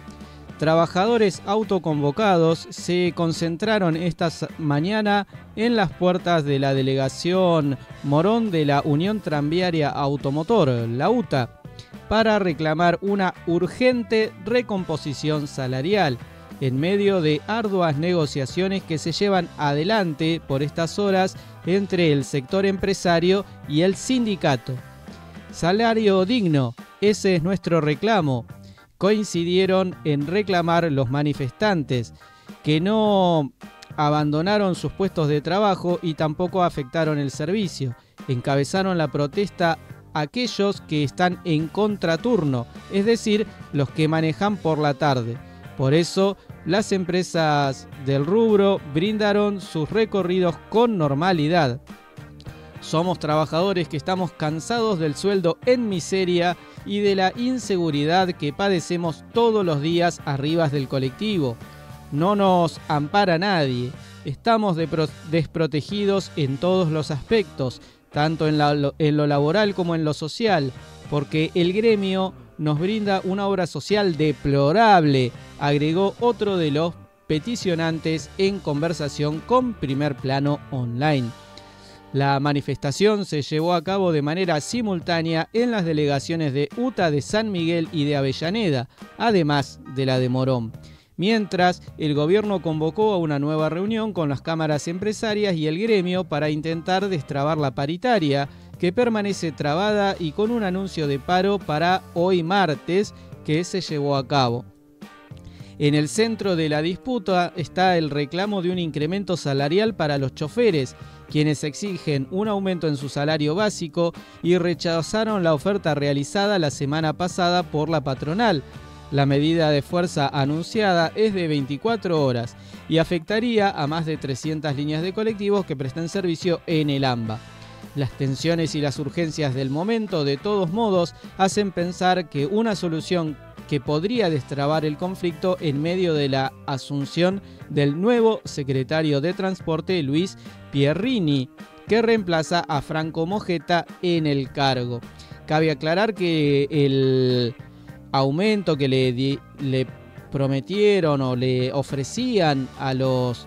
Trabajadores autoconvocados se concentraron esta mañana en las puertas de la delegación Morón de la Unión Tranviaria Automotor, la UTA, para reclamar una urgente recomposición salarial en medio de arduas negociaciones que se llevan adelante por estas horas entre el sector empresario y el sindicato. Salario digno, Ese es nuestro reclamo. Coincidieron en reclamar los manifestantes, que no abandonaron sus puestos de trabajo y tampoco afectaron el servicio. Encabezaron la protesta aquellos que están en contraturno, es decir, los que manejan por la tarde. Por eso, las empresas del rubro brindaron sus recorridos con normalidad. Somos trabajadores que estamos cansados del sueldo en miseria y de la inseguridad que padecemos todos los días arriba del colectivo. No nos ampara nadie. Estamos desprotegidos en todos los aspectos, tanto en lo laboral como en lo social, porque el gremio nos brinda una obra social deplorable, agregó otro de los peticionantes en conversación con Primer Plano Online. La manifestación se llevó a cabo de manera simultánea en las delegaciones de UTA, de San Miguel y de Avellaneda, además de la de Morón. Mientras, el gobierno convocó a una nueva reunión con las cámaras empresarias y el gremio para intentar destrabar la paritaria, que permanece trabada y con un anuncio de paro para hoy martes que se llevó a cabo. En el centro de la disputa está el reclamo de un incremento salarial para los choferes, quienes exigen un aumento en su salario básico y rechazaron la oferta realizada la semana pasada por la patronal. La medida de fuerza anunciada es de 24 horas y afectaría a más de 300 líneas de colectivos que prestan servicio en el AMBA. Las tensiones y las urgencias del momento, de todos modos, hacen pensar que una solución que podría destrabar el conflicto en medio de la asunción del nuevo secretario de Transporte, Luis Pierrini, que reemplaza a Franco Mojeta en el cargo. Cabe aclarar que el aumento que le prometieron o le ofrecían a los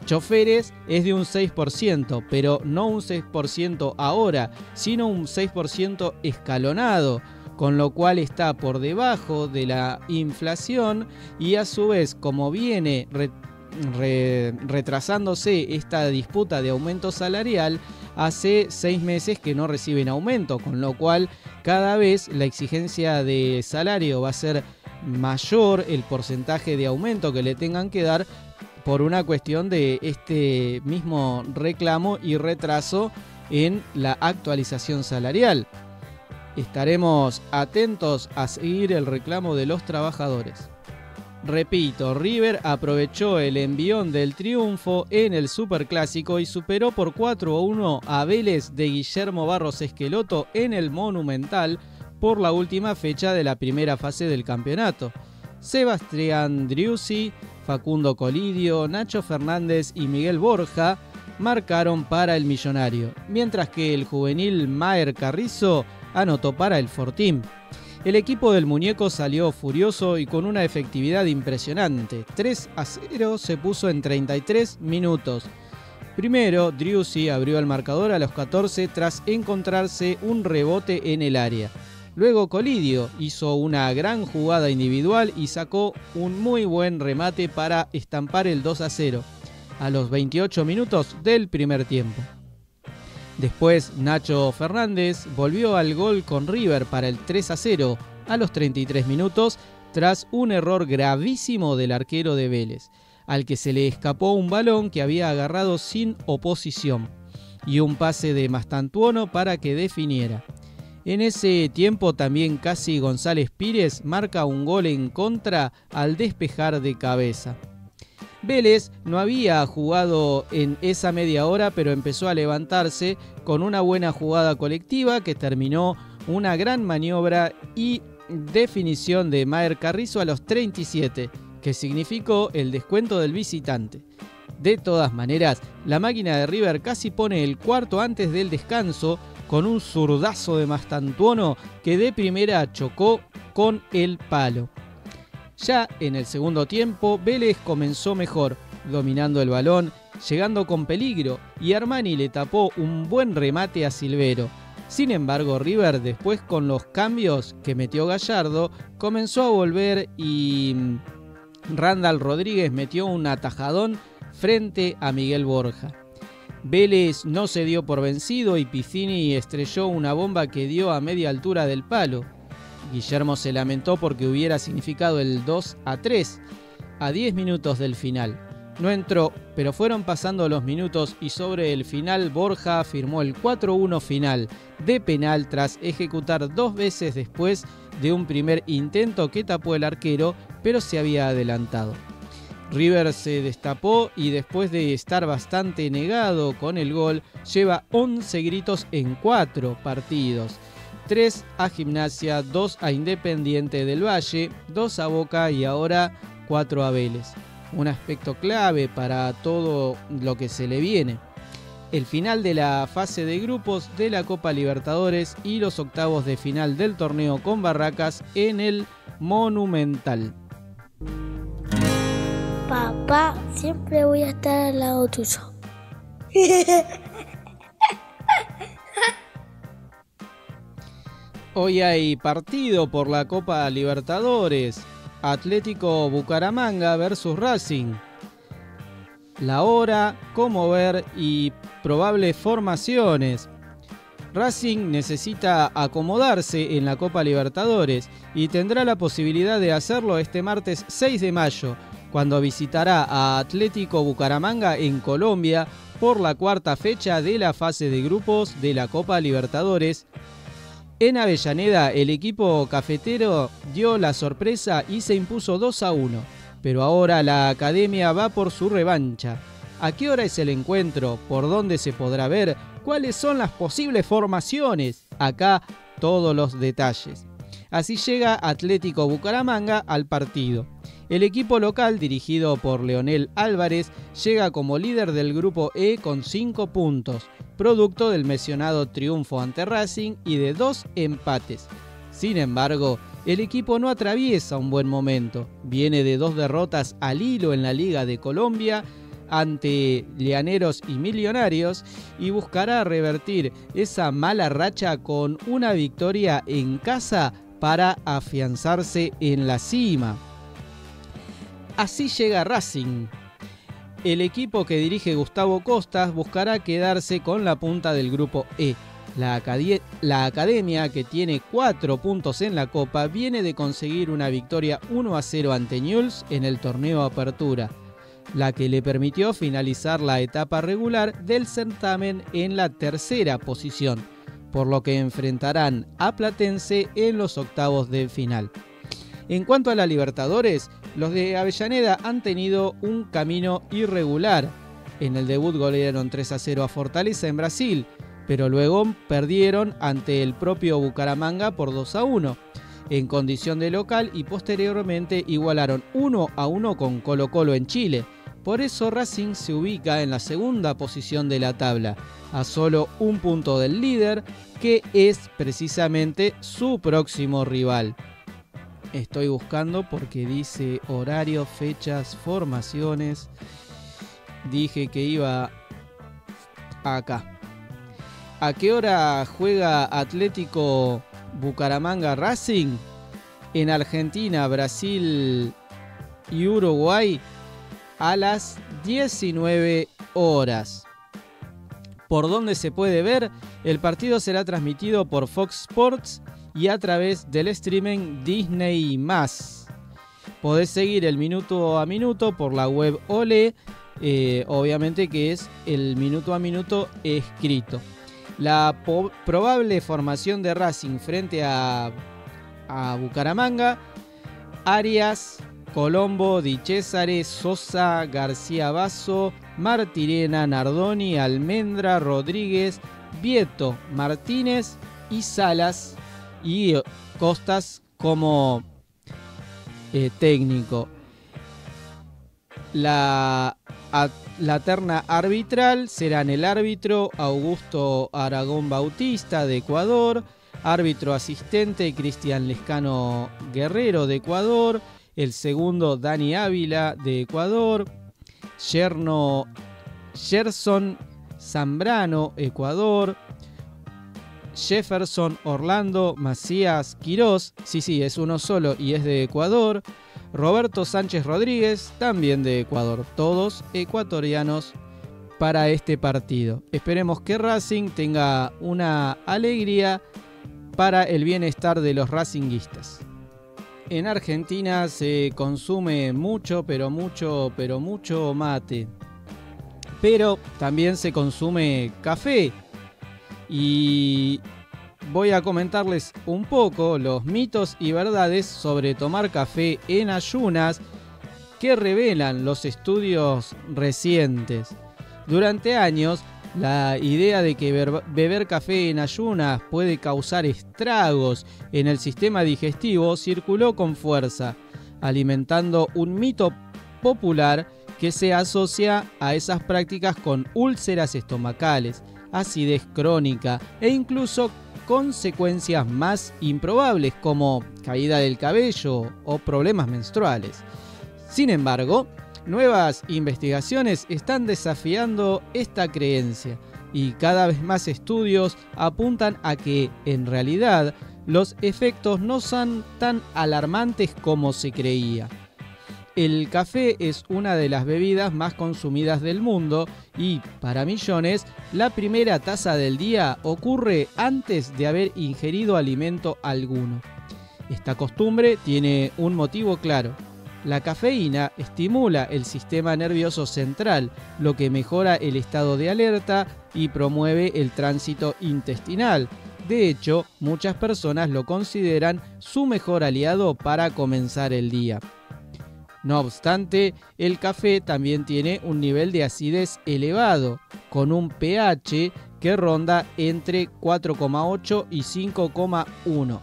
choferes es de un 6%, pero no un 6% ahora, sino un 6% escalonado, con lo cual está por debajo de la inflación y a su vez, como viene retrasándose esta disputa de aumento salarial, hace 6 meses que no reciben aumento, con lo cual cada vez la exigencia de salario va a ser mayor el porcentaje de aumento que le tengan que dar por una cuestión de este mismo reclamo y retraso en la actualización salarial. Estaremos atentos a seguir el reclamo de los trabajadores. Repito, River aprovechó el envión del triunfo en el Superclásico y superó por 4-1 a Vélez de Guillermo Barros Esqueloto en el Monumental por la última fecha de la primera fase del campeonato. Sebastián Driussi, Facundo Colidio, Nacho Fernández y Miguel Borja marcaron para el millonario, mientras que el juvenil Maher Carrizo anotó para el Fortín. El equipo del muñeco salió furioso y con una efectividad impresionante. 3-0 se puso en 33 minutos. Primero, Driussi abrió el marcador a los 14 tras encontrarse un rebote en el área. Luego Colidio hizo una gran jugada individual y sacó un muy buen remate para estampar el 2-0 a los 28 minutos del primer tiempo. Después Nacho Fernández volvió al gol con River para el 3-0 a los 33 minutos tras un error gravísimo del arquero de Vélez, al que se le escapó un balón que había agarrado sin oposición y un pase de Mastantuono para que definiera. En ese tiempo también Casi González Pires marca un gol en contra al despejar de cabeza. Vélez no había jugado en esa media hora, pero empezó a levantarse con una buena jugada colectiva que terminó una gran maniobra y definición de Maher Carrizo a los 37, que significó el descuento del visitante. De todas maneras, la máquina de River casi pone el cuarto antes del descanso con un zurdazo de Mastantuono que de primera chocó con el palo. Ya en el segundo tiempo, Vélez comenzó mejor, dominando el balón, llegando con peligro, y Armani le tapó un buen remate a Silvero. Sin embargo, River, después con los cambios que metió Gallardo, comenzó a volver y Randall Rodríguez metió un atajadón frente a Miguel Borja. Vélez no se dio por vencido y Piccini estrelló una bomba que dio a media altura del palo. Guillermo se lamentó porque hubiera significado el 2-3 a 10 minutos del final. No entró, pero fueron pasando los minutos y sobre el final Borja firmó el 4-1 final de penal tras ejecutar 2 veces después de un primer intento que tapó el arquero, pero se había adelantado. River se destapó y después de estar bastante negado con el gol, lleva 11 gritos en 4 partidos. 3 a Gimnasia, 2 a Independiente del Valle, 2 a Boca y ahora 4 a Vélez. Un aspecto clave para todo lo que se le viene. El final de la fase de grupos de la Copa Libertadores y los octavos de final del torneo con Barracas en el Monumental. Papá, siempre voy a estar al lado tuyo. Hoy hay partido por la Copa Libertadores. Atlético Bucaramanga versus Racing. La hora, cómo ver y probables formaciones. Racing necesita acomodarse en la Copa Libertadores y tendrá la posibilidad de hacerlo este martes 6 de mayo, cuando visitará a Atlético Bucaramanga en Colombia por la cuarta fecha de la fase de grupos de la Copa Libertadores. En Avellaneda, el equipo cafetero dio la sorpresa y se impuso 2-1, pero ahora la academia va por su revancha. ¿A qué hora es el encuentro? ¿Por dónde se podrá ver? ¿Cuáles son las posibles formaciones? Acá todos los detalles. Así llega Atlético Bucaramanga al partido. El equipo local, dirigido por Leonel Álvarez, llega como líder del grupo E con 5 puntos, producto del mencionado triunfo ante Racing y de 2 empates. Sin embargo, el equipo no atraviesa un buen momento. Viene de 2 derrotas al hilo en la Liga de Colombia ante Llaneros y Millonarios y buscará revertir esa mala racha con una victoria en casa para afianzarse en la cima. Así llega Racing. El equipo que dirige Gustavo Costas buscará quedarse con la punta del grupo E. La academia, que tiene 4 puntos en la Copa, viene de conseguir una victoria 1-0 ante Newell's en el torneo Apertura, la que le permitió finalizar la etapa regular del certamen en la tercera posición, por lo que enfrentarán a Platense en los octavos de final. En cuanto a la Libertadores, los de Avellaneda han tenido un camino irregular. En el debut golearon 3-0 a Fortaleza en Brasil, pero luego perdieron ante el propio Bucaramanga por 2-1 en condición de local y posteriormente igualaron 1-1 con Colo-Colo en Chile. Por eso Racing se ubica en la segunda posición de la tabla, a solo un punto del líder, que es precisamente su próximo rival. Estoy buscando porque dice horario, fechas, formaciones. Dije que iba acá. ¿A qué hora juega Atlético Bucaramanga Racing? En Argentina, Brasil y Uruguay a las 19 horas. ¿Por dónde se puede ver? El partido será transmitido por Fox Sports y a través del streaming Disney+. Podés seguir el minuto a minuto por la web Ole, obviamente que es el minuto a minuto escrito. La probable formación de Racing frente a Bucaramanga: Arias, Colombo, Di Cesare, Sosa, García Basso, Martirena, Nardoni, Almendra, Rodríguez, Vieto, Martínez y Salas, y Costas como técnico. La terna arbitral serán el árbitro Augusto Aragón Bautista de Ecuador, árbitro asistente Cristian Lescano Guerrero de Ecuador, el segundo Dani Ávila de Ecuador, Gerson Zambrano, Ecuador, Jefferson Orlando Macías Quirós, sí, es uno solo y es de Ecuador, Roberto Sánchez Rodríguez, también de Ecuador, todos ecuatorianos para este partido. Esperemos que Racing tenga una alegría para el bienestar de los racinguistas. En Argentina se consume mucho mate. Pero también se consume café. Y voy a comentarles un poco los mitos y verdades sobre tomar café en ayunas que revelan los estudios recientes. Durante años, la idea de que beber café en ayunas puede causar estragos en el sistema digestivo circuló con fuerza, alimentando un mito popular que se asocia a esas prácticas con úlceras estomacales, acidez crónica e incluso consecuencias más improbables como caída del cabello o problemas menstruales. Sin embargo, nuevas investigaciones están desafiando esta creencia y cada vez más estudios apuntan a que, en realidad, los efectos no son tan alarmantes como se creía. El café es una de las bebidas más consumidas del mundo y, para millones, la primera taza del día ocurre antes de haber ingerido alimento alguno. Esta costumbre tiene un motivo claro. La cafeína estimula el sistema nervioso central, lo que mejora el estado de alerta y promueve el tránsito intestinal. De hecho, muchas personas lo consideran su mejor aliado para comenzar el día. No obstante, el café también tiene un nivel de acidez elevado, con un pH que ronda entre 4,8 y 5,1.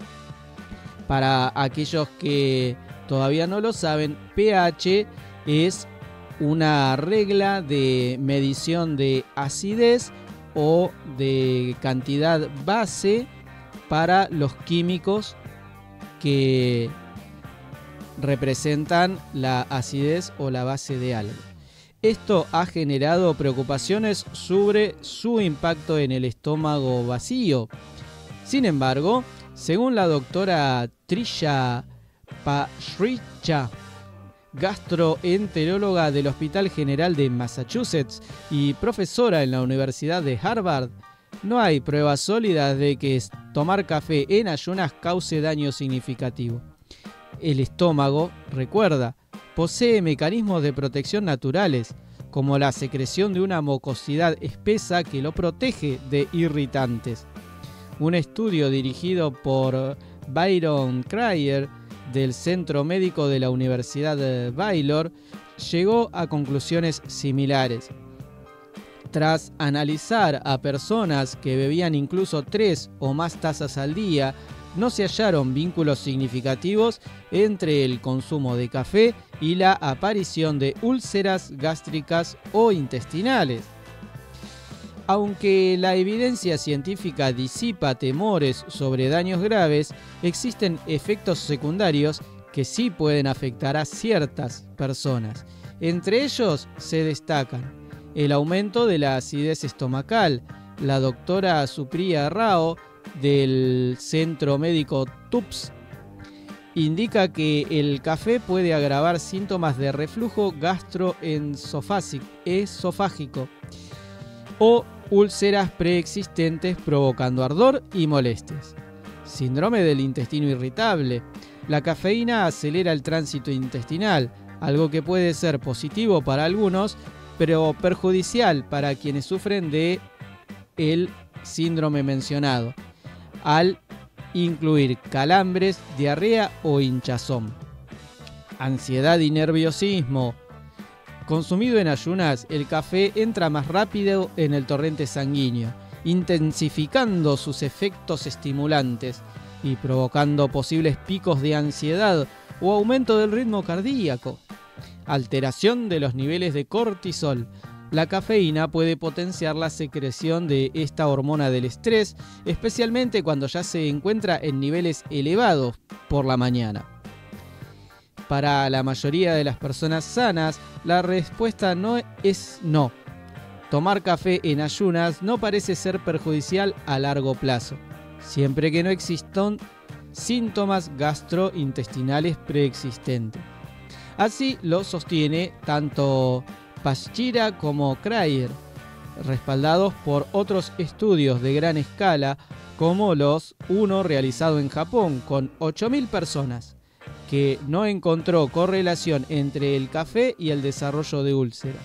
Para aquellos que todavía no lo saben, pH es una regla de medición de acidez o de cantidad base para los químicos que representan la acidez o la base de algo. Esto ha generado preocupaciones sobre su impacto en el estómago vacío. Sin embargo, según la doctora Trisha Pasricha, gastroenteróloga del Hospital General de Massachusetts y profesora en la Universidad de Harvard, no hay pruebas sólidas de que tomar café en ayunas cause daño significativo. El estómago, recuerda, posee mecanismos de protección naturales, como la secreción de una mucosidad espesa que lo protege de irritantes. Un estudio dirigido por Byron Cryer del Centro Médico de la Universidad de Baylor llegó a conclusiones similares. Tras analizar a personas que bebían incluso 3 o más tazas al día, no se hallaron vínculos significativos entre el consumo de café y la aparición de úlceras gástricas o intestinales. Aunque la evidencia científica disipa temores sobre daños graves, existen efectos secundarios que sí pueden afectar a ciertas personas. Entre ellos se destacan el aumento de la acidez estomacal. La doctora Supriya Rao del Centro Médico TUPS indica que el café puede agravar síntomas de reflujo gastroesofágico o úlceras preexistentes provocando ardor y molestias. Síndrome del intestino irritable. La cafeína acelera el tránsito intestinal, algo que puede ser positivo para algunos, pero perjudicial para quienes sufren de el síndrome mencionado, al incluir calambres, diarrea o hinchazón. Ansiedad y nerviosismo. Consumido en ayunas, el café entra más rápido en el torrente sanguíneo, intensificando sus efectos estimulantes y provocando posibles picos de ansiedad o aumento del ritmo cardíaco. Alteración de los niveles de cortisol. La cafeína puede potenciar la secreción de esta hormona del estrés, especialmente cuando ya se encuentra en niveles elevados por la mañana. Para la mayoría de las personas sanas, la respuesta no es no. Tomar café en ayunas no parece ser perjudicial a largo plazo, siempre que no existan síntomas gastrointestinales preexistentes. Así lo sostiene tanto Pasricha como Cryer. respaldados por otros estudios de gran escala, como uno realizado en Japón con 8.000 personas, que no encontró correlación entre el café y el desarrollo de úlceras.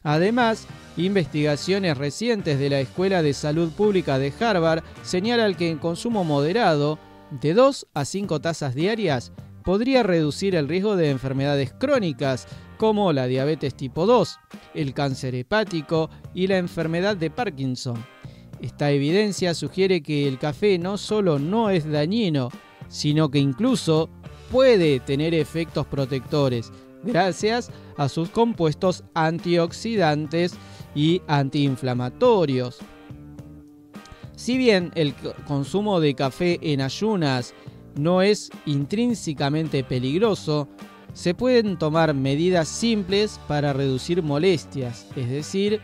Además, investigaciones recientes de la Escuela de Salud Pública de Harvard señalan que el consumo moderado de 2 a 5 tazas diarias podría reducir el riesgo de enfermedades crónicas como la diabetes tipo 2, el cáncer hepático y la enfermedad de Parkinson. Esta evidencia sugiere que el café no solo no es dañino, sino que incluso puede tener efectos protectores gracias a sus compuestos antioxidantes y antiinflamatorios. Si bien el consumo de café en ayunas no es intrínsecamente peligroso, se pueden tomar medidas simples para reducir molestias, es decir,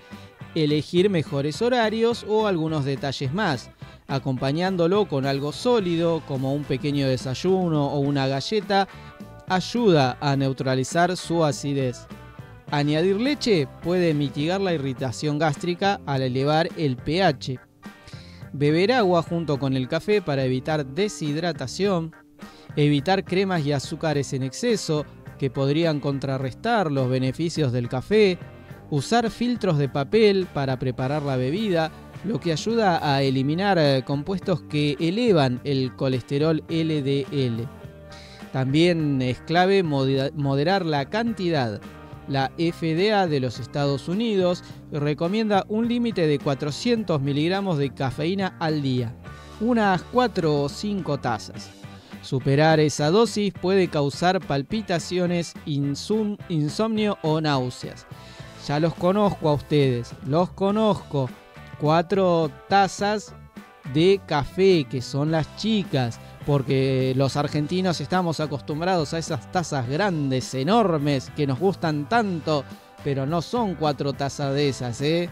elegir mejores horarios o algunos detalles más, acompañándolo con algo sólido como un pequeño desayuno o una galleta, ayuda a neutralizar su acidez. Añadir leche puede mitigar la irritación gástrica al elevar el pH. Beber agua junto con el café para evitar deshidratación. Evitar cremas y azúcares en exceso que podrían contrarrestar los beneficios del café. Usar filtros de papel para preparar la bebida, lo que ayuda a eliminar compuestos que elevan el colesterol LDL. También es clave moderar la cantidad. La FDA de los Estados Unidos recomienda un límite de 400 miligramos de cafeína al día, unas 4 o 5 tazas. Superar esa dosis puede causar palpitaciones, insomnio o náuseas. Ya los conozco a ustedes, los conozco. 4 tazas de café, que son las chicas, porque los argentinos estamos acostumbrados a esas tazas grandes, enormes, que nos gustan tanto, pero no son 4 tazas de esas, ¿eh?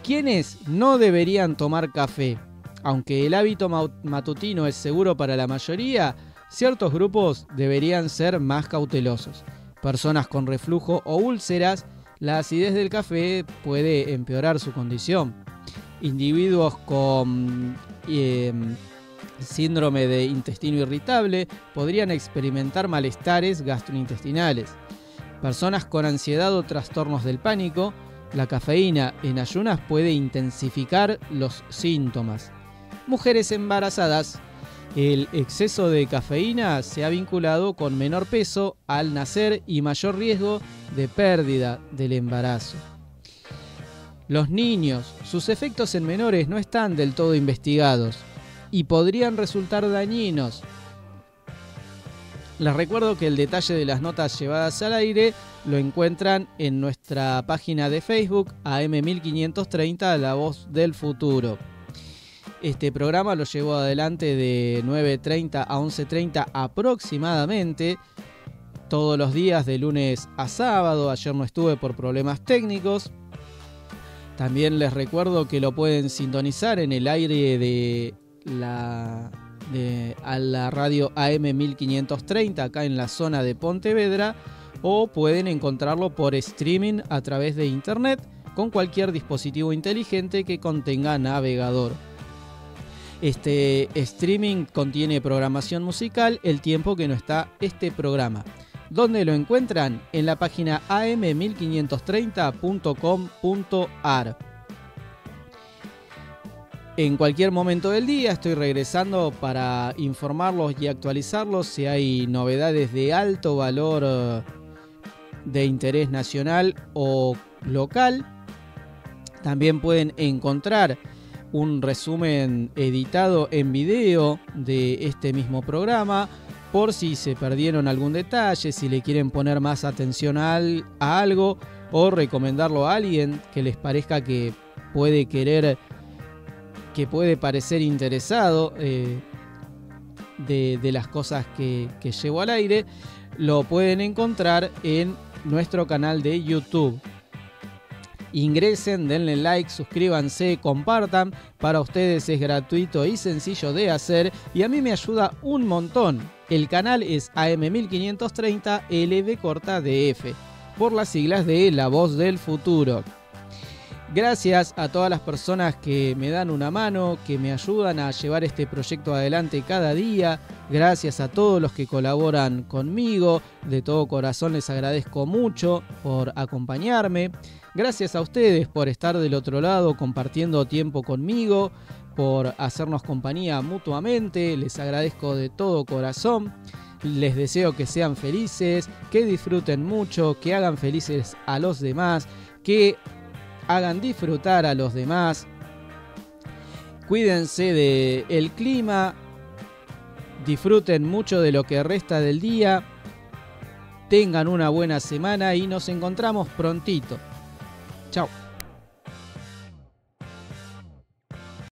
¿Quiénes no deberían tomar café? Aunque el hábito matutino es seguro para la mayoría, ciertos grupos deberían ser más cautelosos. Personas con reflujo o úlceras, la acidez del café puede empeorar su condición. Individuos con síndrome de intestino irritable podrían experimentar malestares gastrointestinales. Personas con ansiedad o trastornos del pánico, la cafeína en ayunas puede intensificar los síntomas. Mujeres embarazadas, el exceso de cafeína se ha vinculado con menor peso al nacer y mayor riesgo de pérdida del embarazo. Los niños, sus efectos en menores no están del todo investigados y podrían resultar dañinos. Les recuerdo que el detalle de las notas llevadas al aire lo encuentran en nuestra página de Facebook AM1530, La Voz del Futuro. Este programa lo llevo adelante de 9:30 a 11:30 aproximadamente, todos los días de lunes a sábado. Ayer no estuve por problemas técnicos. También les recuerdo que lo pueden sintonizar en el aire de la radio AM1530 acá en la zona de Pontevedra, o pueden encontrarlo por streaming a través de internet con cualquier dispositivo inteligente que contenga navegador. Este streaming contiene programación musical el tiempo que no está este programa. ¿Dónde lo encuentran? En la página am1530.com.ar. En cualquier momento del día estoy regresando para informarlos y actualizarlos si hay novedades de alto valor de interés nacional o local. También pueden encontrar un resumen editado en video de este mismo programa, por si se perdieron algún detalle, si le quieren poner más atención a algo o recomendarlo a alguien que les parezca que puede parecer interesado de las cosas que llevo al aire. Lo pueden encontrar en nuestro canal de YouTube. Ingresen, denle like, suscríbanse, compartan. Para ustedes es gratuito y sencillo de hacer y a mí me ayuda un montón. El canal es AM1530 LB corta DF, por las siglas de La Voz del Futuro. Gracias a todas las personas que me dan una mano, que me ayudan a llevar este proyecto adelante cada día. Gracias a todos los que colaboran conmigo. De todo corazón les agradezco mucho por acompañarme. Gracias a ustedes por estar del otro lado compartiendo tiempo conmigo, por hacernos compañía mutuamente. Les agradezco de todo corazón. Les deseo que sean felices, que disfruten mucho, que hagan felices a los demás, que hagan disfrutar a los demás. Cuídense del clima, disfruten mucho de lo que resta del día, tengan una buena semana y nos encontramos prontito. Chao.